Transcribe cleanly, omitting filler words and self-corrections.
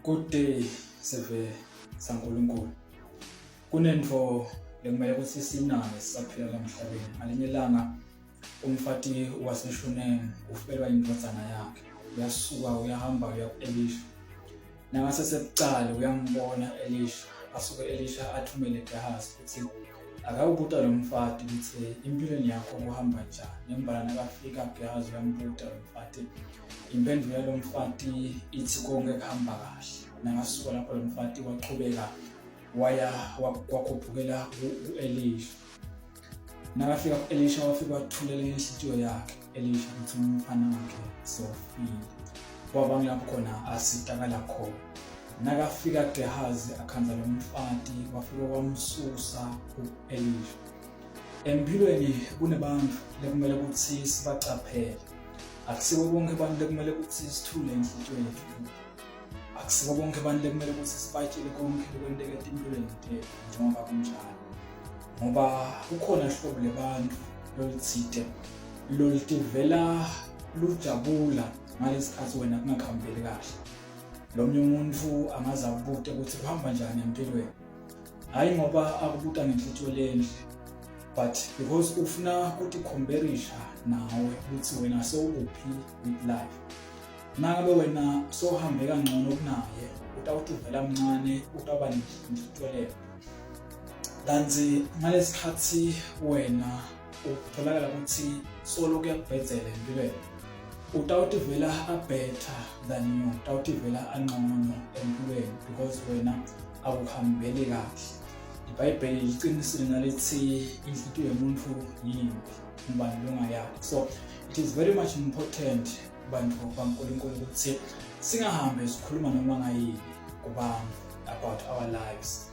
Good day, seve saNkulunkulu. Kunento lekumele ukuthi sinayo sisaphila la emhlabeni. Ngalinye ilanga umfati waseShunemu ufelwa indodana yakhe. Uyasuka uyahamba uya ku-Elisha. Nangase sekucala uyambona Elisha. Asuke Elisha athumele Gehazi ukuthi akawubuta lo mfati ukuthi impilweni yakho kuhamba njani. Nembala nakafika Gehazi uyambuta lo mfati. Impendulo yalo mfati ithi konke kuhamba kahle. Nangasuka lapho lo mfati waqhubeka waya wakhuphukela ku-Elisha. Nakafika ku-Elisha wafika wathulela inhliziyo yakhe Elisha ukuthi umfana wakhe sofile. Kwaba ngilapho khona asitakala khona. Nakafika Gehazi akhanza lo mfati wafika wamsusa ku-Elisha. Empilweni kunebantu lekumele ukuthi sibacaphele. Akusibo bonke abantu lekumele ukuthi sithule inhliziyo yethu. Akusibo bonke abantu lekumele ukuthi sibatshele konke lokwenteka empilweni yethu njengoba kunjalo. Ngoba kukhona ihlobo lebantu loluthide lolutivela lujabula ngalesikhathi wena kungakhambeli kahle. Lomnye umuntu angazabubuta ukuthi kuhamba njani empilweni. Hayi ngoba akubuta ngenhliziyo lenhle, but because ufuna ukuthi comparisha nawe ukuthi wena sowuphi with life. Nangabe wena sohambe kangcono kunaye, utawutivela mncane, utawuba nenhliziyo lenhle. Kanti ngalesikhathi wena utholakala ukuthi solo kuyakubhedzela empilweni. Utawutivela better than you, utawutivela angcono empilweni because wena akuhambeli kahle. iBhayibheli liqinisile nalithi inhliziyo yomuntu yimbi ubani longayazi. So it is very much important bantu baNkulunkulu ukuthi singahambe sikhuluma noma ngayini kubantu about our lives.